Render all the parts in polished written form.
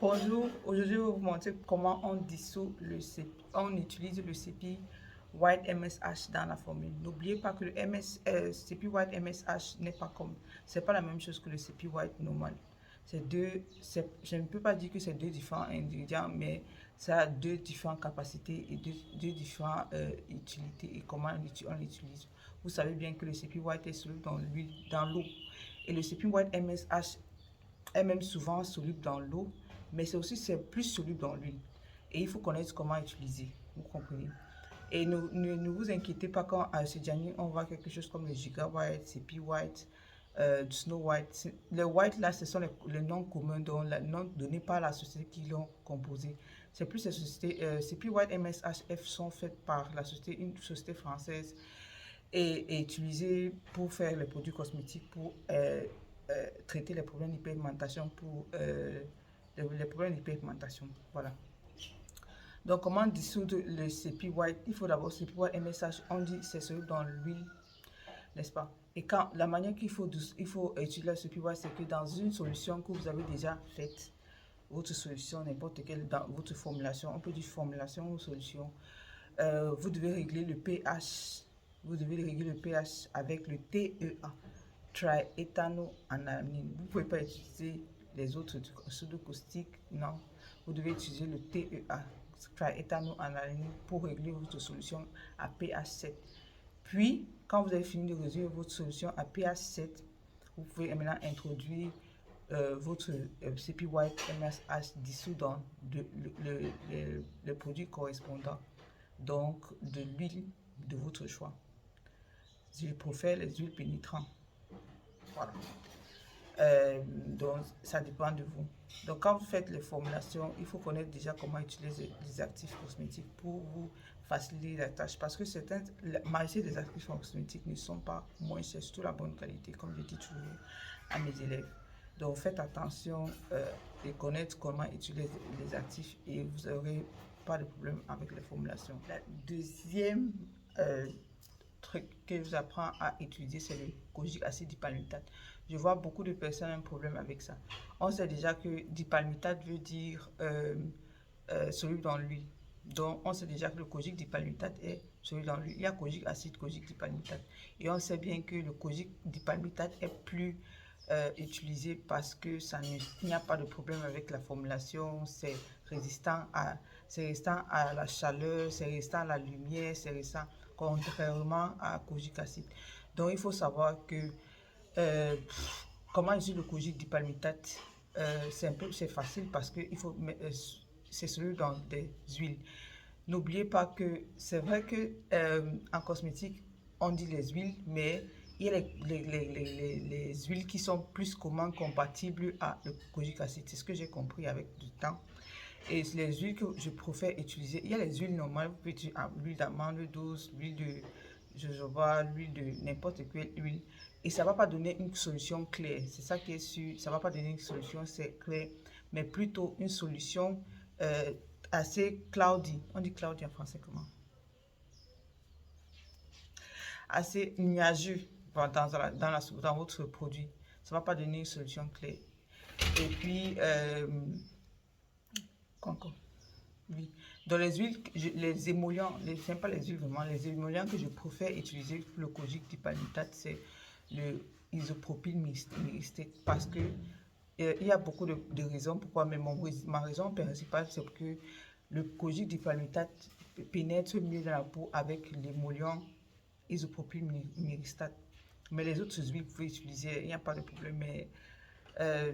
Bonjour, aujourd'hui je vais vous montrer comment on dissout on utilise le CPI White MSH dans la formule. N'oubliez pas que le CPI White MSH n'est pas comme, c'est pas la même chose que le CPI White normal. Je ne peux pas dire que c'est deux différents ingrédients, mais ça a deux différentes capacités et deux différentes utilités et comment on l'utilise. Vous savez bien que le CPI White est soluble dans l'huile, dans l'eau, et le CPI White MSH est même souvent soluble dans l'eau, mais c'est plus soluble dans l'huile. Et il faut connaître comment utiliser, vous comprenez. Et ne vous inquiétez pas quand à ce dernier, on voit quelque chose comme le Giga White, CP White, Snow White. Les White là, ce sont les noms communs, dont les noms donnés par la société qui l'ont composé. C'est plus les sociétés, CP White MSHF sont faites par une société française et utilisées pour faire les produits cosmétiques, pour traiter les problèmes d'hyperpigmentation, les problèmes d'hyperpigmentation. Voilà. Donc, comment dissoudre le CP White? Il faut d'abord CP White MSH, on dit c'est soluble dans l'huile, n'est-ce pas? Et quand la manière qu'il faut utiliser le CP White, c'est que dans une solution que vous avez déjà faite, votre solution, n'importe quelle, dans votre formulation, on peut dire formulation ou solution, vous devez régler le pH. Vous devez régler le pH avec le TEA, triéthanoalanine. Vous ne pouvez pas utiliser les autres soda caustique, non. Vous devez utiliser le TEA, triéthanoalanine, pour régler votre solution à pH 7. Puis, quand vous avez fini de résoudre votre solution à pH 7, vous pouvez maintenant introduire votre CP White MSH dissous dans le produit correspondant, donc de l'huile de votre choix. Je préfère les huiles pénétrantes. Voilà. Donc, ça dépend de vous. Donc, quand vous faites les formulations, il faut connaître déjà comment utiliser les actifs cosmétiques pour vous faciliter la tâche. Parce que la majorité des actifs cosmétiques ne sont pas moins chers, surtout la bonne qualité, comme je dis toujours à mes élèves. Donc, faites attention et connaître comment utiliser les actifs et vous n'aurez pas de problème avec les formulations. La deuxième truc que je vous apprends à utiliser, c'est le kojic acide dipalmitate. Je vois beaucoup de personnes ont un problème avec ça. On sait déjà que dipalmitate veut dire soluble dans l'huile. Donc, on sait déjà que le kojic dipalmitate est soluble dans l'huile. Il y a kojic acide, kojic dipalmitate. Et on sait bien que le kojic dipalmitate est plus utilisé parce que il n'y a pas de problème avec la formulation. C'est résistant à la chaleur, c'est résistant à la lumière, c'est résistant contrairement à kojic acide. Donc, il faut savoir que comment utiliser le kojic dipalmitate, c'est facile parce que c'est celui dans des huiles. N'oubliez pas que c'est vrai que en cosmétique, on dit les huiles, mais il y a les huiles qui sont plus communes compatibles à le kojic acide. C'est ce que j'ai compris avec du temps. Et les huiles que je préfère utiliser, il y a les huiles normales, vous pouvez utiliser l'huile d'amande douce, l'huile de jojoba, l'huile de n'importe quelle huile. Et ça ne va pas donner une solution claire, c'est ça qui est sûr, ça ne va pas donner une solution claire, mais plutôt une solution assez cloudy. On dit cloudy en français comment? Assez nuageux dans votre produit. Ça ne va pas donner une solution claire. Et puis, oui. Dans les huiles, les émollients, j'aime pas les huiles vraiment, les émollients que je préfère utiliser pour le kojic dipalmitate, c'est le isopropyl myristate, parce que il y a beaucoup de raisons pourquoi, mais ma raison principale, c'est que le kojic dipalmitate pénètre mieux dans la peau avec l'émollion isopropyl myristate. Mais les autres huiles, vous pouvez utiliser, il n'y a pas de problème, mais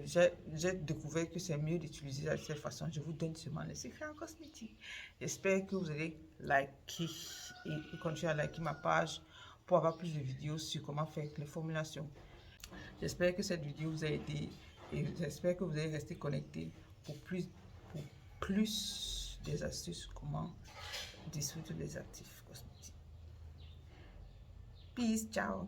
j'ai découvert que c'est mieux d'utiliser de cette façon. Je vous donne seulement les secrets en cosmétique. J'espère que vous allez liker et continuer à liker ma page pour avoir plus de vidéos sur comment faire les formulations. J'espère que cette vidéo vous a aidé et j'espère que vous allez rester connecté pour plus des astuces comment dissoudre les actifs cosmétiques. Peace, ciao.